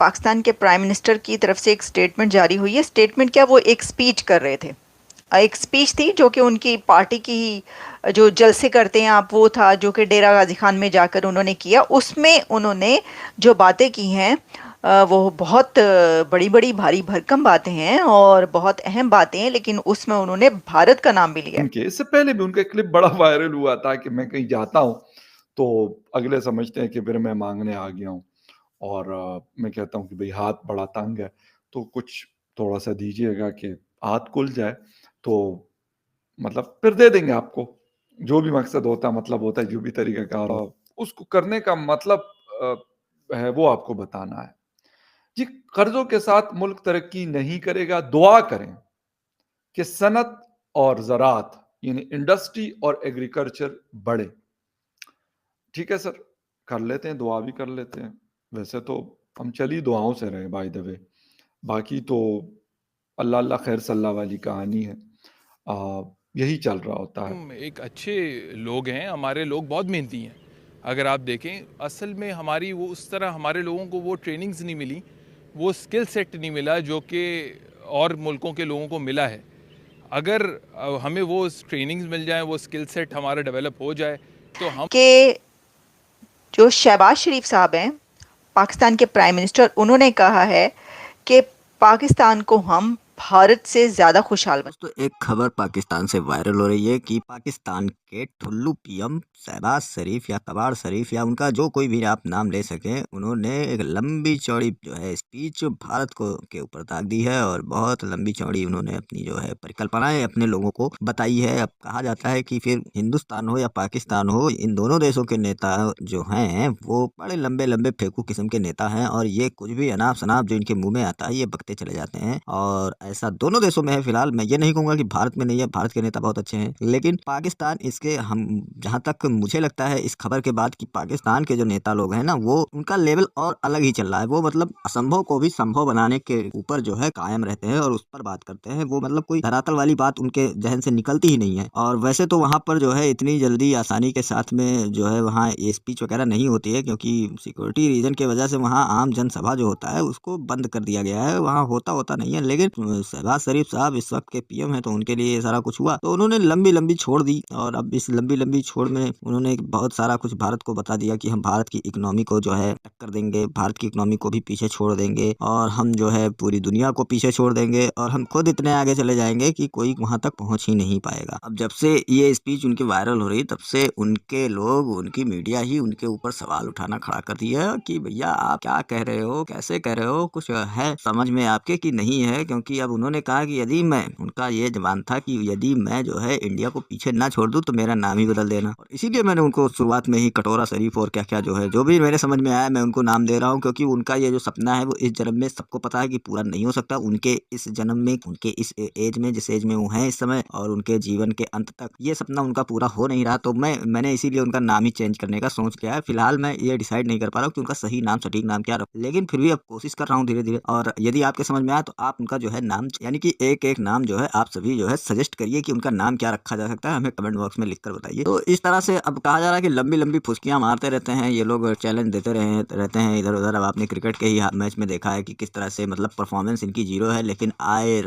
पाकिस्तान के prime minister की तरफ से एक स्टेटमेंट जारी हुई है। स्टेटमेंट क्या, वो एक स्पीच कर रहे थे। एक स्पीच थी जो कि उनकी पार्टी की ही जो जलसे करते हैं आप, वो था जो कि डेरा गाजी खान में जाकर उन्होंने किया। उसमें उन्होंने जो बातें की हैं वो बहुत बड़ी बड़ी भारी भरकम बातें हैं और बहुत अहम बातें हैं, लेकिन उसमें उन्होंने भारत का नाम भी लिया है। उनके इससे पहले भी उनका क्लिप बड़ा वायरल हुआ था कि मैं कहीं जाता हूँ तो अगले समझते हैं कि फिर मैं मांगने आ गया हूँ, और मैं कहता हूँ कि भाई हाथ बड़ा तंग है, तो कुछ थोड़ा सा दीजिएगा कि हाथ खुल जाए, तो मतलब फिर दे देंगे आपको। जो भी मकसद होता है, मतलब होता है, जो भी तरीका कार हो, उसको करने का मतलब है वो आपको बताना है। जी, कर्जों के साथ मुल्क तरक्की नहीं करेगा। दुआ करें कि सनत और ज़राअत यानी इंडस्ट्री और एग्रीकल्चर बढ़े। ठीक है सर, कर लेते हैं, दुआ भी कर लेते हैं। वैसे तो हम चली दुआओं से रहे बाय द वे, बाकी तो अल्लाह अल्लाह खैर सल्ला वाली कहानी है। यही चल रहा होता है। हम एक अच्छे लोग हैं, हमारे लोग बहुत मेहनती हैं। अगर आप देखें, असल में हमारी वो उस तरह हमारे लोगों को वो ट्रेनिंग्स नहीं मिली, वो स्किल सेट नहीं मिला जो कि और मुल्कों के लोगों को मिला है। अगर हमें वो ट्रेनिंग्स मिल जाएं, वो स्किल सेट हमारा डेवलप हो जाए, तो हम कि जो शहबाज शरीफ साहब हैं, पाकिस्तान के प्राइम मिनिस्टर, उन्होंने कहा है कि पाकिस्तान को हम भारत से ज़्यादा खुशहाल बना। दोस्तों, एक खबर पाकिस्तान से वायरल हो रही है कि पाकिस्तान के ठुल्लू पीएम शहबाज शरीफ या कबाड़ शरीफ या उनका जो कोई भी आप नाम ले सकें, उन्होंने एक लंबी चौड़ी जो है स्पीच भारत को के ऊपर दाग दी है और बहुत लंबी चौड़ी उन्होंने अपनी जो है परिकल्पनाएं अपने लोगों को बताई है। अब कहा जाता है कि फिर हिंदुस्तान हो या पाकिस्तान हो, इन दोनों देशों के नेता जो हैं वो बड़े लंबे लंबे फेंकू किस्म के नेता हैं और ये कुछ भी अनाप शनाप जो इनके मुंह में आता है ये बकते चले जाते हैं। और ऐसा दोनों देशों में है। फिलहाल मैं ये नहीं कहूंगा कि भारत में नहीं है, भारत के नेता बहुत अच्छे हैं, लेकिन पाकिस्तान इसके हम जहां तक मुझे लगता है इस खबर के बाद कि पाकिस्तान के जो नेता लोग हैं ना, वो उनका लेवल और अलग ही चल रहा है। वो मतलब असंभव को भी संभव बनाने के ऊपर जो है कायम रहते हैं और उस पर बात करते हैं। वो मतलब कोई धरातल वाली बात उनके जहन से निकलती ही नहीं है। और वैसे तो वहां पर जो है इतनी जल्दी आसानी के साथ में जो है वहाँ ये स्पीच वगैरह नहीं होती है, क्योंकि सिक्योरिटी रीजन की वजह से वहाँ आम जनसभा जो होता है उसको बंद कर दिया गया है, वहाँ होता होता नहीं है। लेकिन शहबाज शरीफ साहब इस वक्त के पीएम हैं तो उनके लिए ये सारा कुछ हुआ, तो उन्होंने लंबी लंबी छोड़ दी और अब इस लंबी लंबी छोड़ में उन्होंने बहुत सारा कुछ भारत को बता दिया कि हम भारत की इकोनॉमी को जो है टक्कर देंगे, भारत की इकोनॉमी को भी पीछे छोड़ देंगे और हम जो है पूरी दुनिया को पीछे छोड़ देंगे और हम खुद इतने आगे चले जाएंगे कि कोई वहां तक पहुंच ही नहीं पाएगा। अब जब से ये स्पीच उनकी वायरल हो रही तब से उनके लोग, उनकी मीडिया ही उनके ऊपर सवाल उठाना खड़ा कर दिया है कि भैया आप क्या कह रहे हो, कैसे कह रहे हो, कुछ है समझ में आपके कि नहीं है। क्योंकि अब उन्होंने कहा कि यदि मैं, उनका ये जवान था कि यदि मैं जो है इंडिया को पीछे ना छोड़ दूं तो मेरा नाम ही बदल देना। और इसीलिए मैंने उनको शुरुआत में ही कटोरा शरीफ और क्या क्या जो है जो भी मेरे समझ में आया मैं उनको नाम दे रहा हूँ, क्योंकि उनका ये जो सपना है वो इस जन्म में सबको पता है कि पूरा नहीं हो सकता। उनके इस जन्म में, उनके इस एज में, जिस एज में वो हैं इस समय, और उनके जीवन के अंत तक ये सपना उनका पूरा हो नहीं रहा। तो मैंने इसीलिए उनका नाम ही चेंज करने का सोच किया है। फिलहाल मैं ये डिसाइड नहीं कर पा रहा हूँ कि उनका सही नाम, सटीक नाम क्या रखूं, लेकिन फिर भी अब कोशिश कर रहा हूँ धीरे धीरे। और यदि आपके समझ में आया तो आप उनका जो है नाम, यानी कि एक एक नाम जो है आप सभी जो है सजेस्ट करिए कि उनका नाम क्या रखा जा सकता है, हमें कमेंट बॉक्स में लिखकर बताइए। तो इस तरह से अब कहा जा रहा है कि लंबी लंबी फुसकियां मारते रहते हैं ये लोग, चैलेंज देते रहते हैं इधर उधर। अब आपने क्रिकेट के ही मैच में देखा है कि किस तरह से मतलब परफॉर्मेंस इनकी जीरो है, लेकिन आए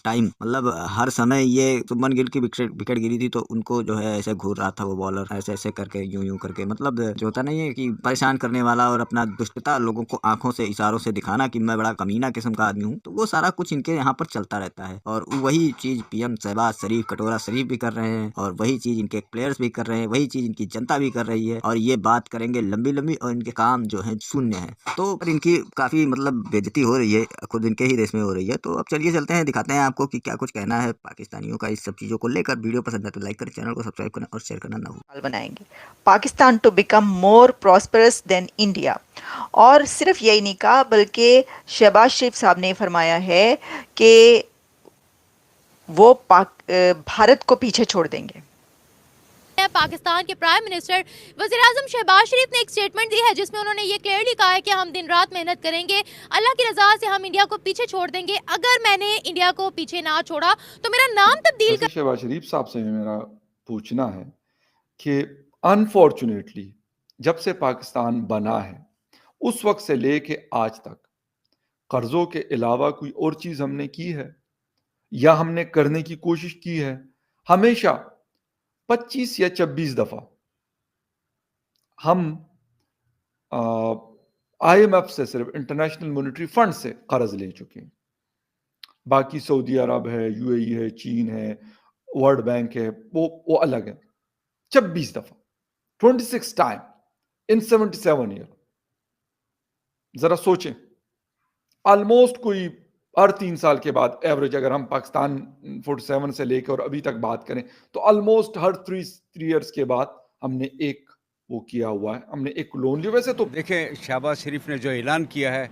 टाइम मतलब हर समय ये शुभमन गिल की विकेट विकेट गिरी थी तो उनको जो है ऐसे घूर रहा था वो बॉलर, ऐसे ऐसे करके यूं यूं करके, मतलब जो होता नहीं है कि परेशान करने वाला और अपना दुष्टता लोगों को आंखों से इशारों से दिखाना कि मैं बड़ा कमीना किस्म का आदमी हूँ, तो वो सारा कुछ इनके यहाँ पर चलता रहता है। और वही चीज पीएम शहबाज शरीफ, कटोरा शरीफ भी कर रहे हैं और वही चीज इनके प्लेयर्स भी कर रहे हैं, वही चीज इनकी जनता भी कर रही है और ये बात करेंगे लंबी लंबी और इनके काम जो है शून्य है। तो पर इनकी काफी मतलब बेइज्जती हो रही है, खुद इनके ही देश में हो रही है। तो अब चलिए चलते हैं, दिखाते हैं आपको कि क्या कुछ कहना है पाकिस्तानियों का इस सब चीजों को लेकर। वीडियो पसंद है तो लाइक करें, चैनल को सब्सक्राइब करना और शेयर करना ना भूलें। बनाएंगे Pakistan to become more prosperous than India. और सिर्फ यही नहीं कहा, बल्कि शहबाज शरीफ साहब ने फरमाया है कि वो भारत को पीछे छोड़ देंगे। पाकिस्तान के प्राइम मिनिस्टर वज़ीर-ए-आज़म शहबाज शरीफ ने एक स्टेटमेंट दी है जिसमें उन्होंने ये क्लियरली कहा है कि हम दिन रात मेहनत करेंगे, अल्लाह की रजा से हम इंडिया को पीछे छोड़ देंगे। अगर मैंने इंडिया को पीछे ना छोड़ा तो मेरा नाम तब्दील वैसे शहबाज शरीफ साहब से मेरा पूछना है कि अनफॉर्चुनेटली जब से पाकिस्तान बना है उस वक्त से लेके आज तक कर्जों के अलावा कोई और चीज हमने की है या हमने करने की कोशिश की है? हमेशा 25 या 26 दफा हम IMF से, सिर्फ इंटरनेशनल मॉनेटरी फंड से कर्ज ले चुके हैं। बाकी सऊदी अरब है, UAE है, चीन है, वर्ल्ड बैंक है, वो अलग है। 26 दफा, 26 टाइम इन 77 ईयर। जरा सोचें, ऑलमोस्ट कोई हर 3 साल के बाद एवरेज, अगर हम पाकिस्तान 47 से लेकर और अभी तक बात करें, तो ऑलमोस्ट हर 3 इयर्स के बाद हमने एक वो किया हुआ है, हमने एक लोन लिया। वैसे तो देखें, शहबाज शरीफ ने जो ऐलान किया है,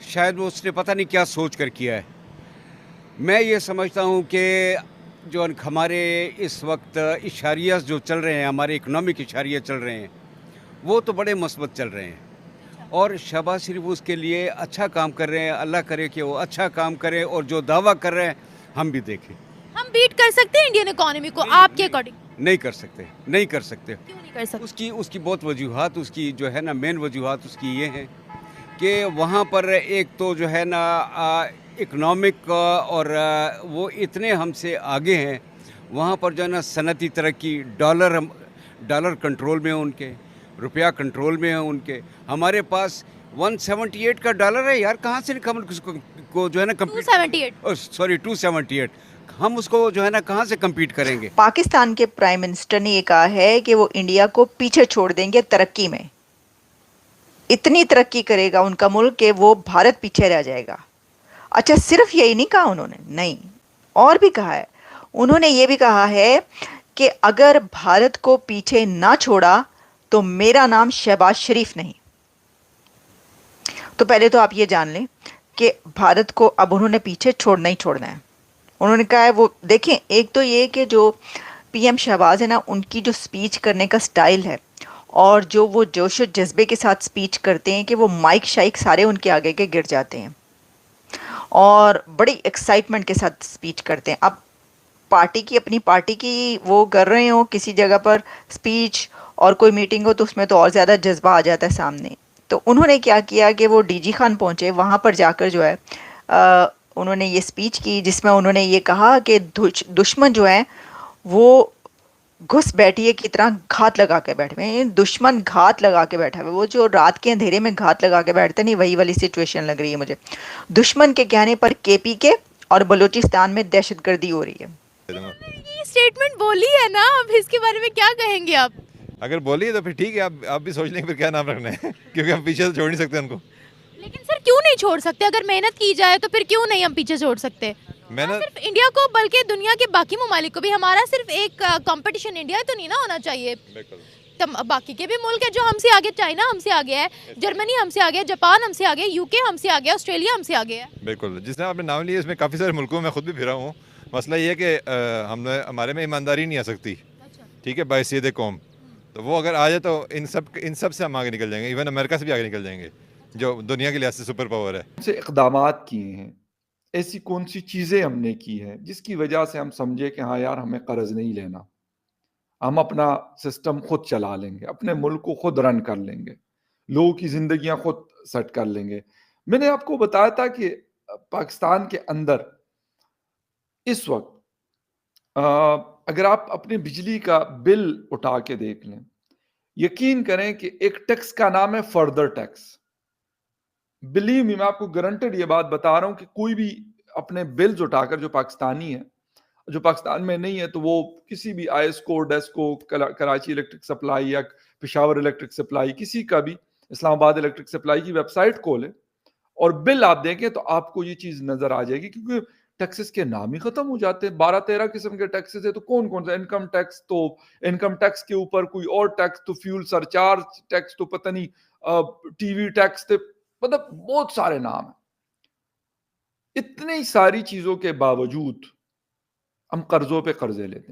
शायद वो उसने पता नहीं क्या सोच कर किया है। मैं ये समझता हूँ कि जो हमारे इस वक्त इशारिया जो चल रहे हैं, हमारे इकनॉमिक इशारिया चल रहे हैं, वो तो बड़े मस्बत चल रहे हैं और शहबाज शरीफ उसके लिए अच्छा काम कर रहे हैं। अल्लाह करे कि वो अच्छा काम करें और जो दावा कर रहे हैं हम भी देखें। हम बीट कर सकते हैं इंडियन इकोनॉमी को आपके अकॉर्डिंग? नहीं कर सकते, नहीं कर सकते। क्यों नहीं कर सकते? उसकी बहुत वजूहात, उसकी जो है ना मेन वजूहात उसकी ये हैं कि वहाँ पर एक तो जो है ना इकनॉमिक और वो इतने हमसे आगे हैं। वहाँ पर जो है ना सनती तरक्की, डॉलर कंट्रोल में है उनके, रुपया कंट्रोल में है उनके। हमारे पास 178 का डॉलर है यार, कहाँ से हम उसको जो है ना 278 हम उसको जो है ना कहाँ से कम्पीट करेंगे? पाकिस्तान के प्राइम मिनिस्टर ने ये कहा है कि वो इंडिया को पीछे छोड़ देंगे तरक्की में। इतनी तरक्की करेगा उनका मुल्क कि वो भारत पीछे रह जाएगा। अच्छा, सिर्फ यही नहीं कहा उन्होंने, नहीं, और भी कहा है। उन्होंने ये भी कहा है कि अगर भारत को पीछे ना छोड़ा तो मेरा नाम शहबाज शरीफ नहीं। तो पहले तो आप ये जान लें कि भारत को अब उन्होंने पीछे छोड़ना ही छोड़ना है। उन्होंने कहा है, वो देखें, एक तो ये कि जो PM शहबाज है ना, उनकी जो स्पीच करने का स्टाइल है और जो वो जोश और जज्बे के साथ स्पीच करते हैं कि वो माइक शाइक सारे उनके आगे के गिर जाते हैं और बड़ी एक्साइटमेंट के साथ स्पीच करते हैं। अब पार्टी की, अपनी पार्टी की वो कर रहे हो किसी जगह पर स्पीच और कोई मीटिंग हो तो उसमें तो और ज़्यादा जज्बा आ जाता है सामने। तो उन्होंने क्या किया कि वो DG खान पहुँचे, वहाँ पर जाकर जो है उन्होंने ये स्पीच की जिसमें उन्होंने ये कहा कि दुश्मन जो है वो घुस बैठी है की तरह घात लगा के बैठे हुए हैं। दुश्मन घात लगा के बैठा हुआ है, वो जो रात के अंधेरे में घात लगा के बैठते नहीं, वही वाली सिचुएशन लग रही है मुझे। दुश्मन के कहने पर KP के और बलूचिस्तान में दहशतगर्दी हो रही है। ये स्टेटमेंट बोली है ना, अब इसके बारे में क्या कहेंगे आप? अगर बोलिए तो फिर ठीक है, आप भी सोच लेंगे फिर क्या नाम रखना है क्योंकि हम पीछे से छोड़ नहीं सकते उनको। लेकिन सर क्यों नहीं छोड़ सकते? अगर मेहनत की जाए तो फिर क्यों नहीं हम पीछे छोड़ सकते? मेहनत सिर्फ इंडिया को बल्कि दुनिया के बाकी ममालिक को भी, हमारा सिर्फ एक कंपटीशन इंडिया तो नहीं ना होना चाहिए। तो बाकी के भी मुल्क है जो हमसे आगे, चाइना हमसे आगे है, जर्मनी हमसे आगे है, जापान हमसे आगे, UK हमसे आगे, ऑस्ट्रेलिया हमसे आगे है। बिल्कुल, जिसने आपने नाम लिया इसमें काफ़ी सारे मुल्कों में खुद भी फिरा हूँ। मसला ये है कि हमारे में ईमानदारी नहीं आ सकती, ठीक है, बायसीद कौम। तो वो अगर आ जाए तो इन सब से हम आगे निकल जाएंगे, इवन अमेरिका से भी आगे निकल जाएंगे जो दुनिया के लिहाज से सुपर पावर है। से इक़दामात किए हैं, ऐसी कौन सी चीज़ें हमने की हैं जिसकी वजह से हम समझे कि हाँ यार हमें कर्ज नहीं लेना, हम अपना सिस्टम खुद चला लेंगे, अपने मुल्क को खुद रन कर लेंगे, लोगों की ज़िंदगियां खुद सेट कर लेंगे। मैंने आपको बताया था कि पाकिस्तान के अंदर इस वक्त अगर आप अपने बिजली का बिल उठा के देख लें, यकीन करें कि एक टैक्स का नाम है फर्दर टैक्स। बिलीव मी, मैं आपको गारंटेड ये बात बता रहा हूं कि कोई भी अपने बिल्स उठाकर, जो पाकिस्तानी है, जो पाकिस्तान में नहीं है, तो वो किसी भी ISCO, Desco, Karachi electric supply या पेशावर इलेक्ट्रिक सप्लाई, किसी का भी, इस्लामाबाद इलेक्ट्रिक सप्लाई की वेबसाइट खोले और बिल आप देखें तो आपको ये चीज नजर आ जाएगी, क्योंकि टैक्सेस के नाम ही खत्म हो जाते हैं। 12-13 किस्म के टैक्सेस है, तो कौन कौन सा? इनकम टैक्स, तो इनकम टैक्स के ऊपर कोई और टैक्स, तो फ्यूल सरचार्ज टैक्स, तो पता नहीं TV टैक्स, तो मतलब बहुत सारे नाम है। इतनी सारी चीजों के बावजूद हम कर्जों पे कर्जे लेते हैं।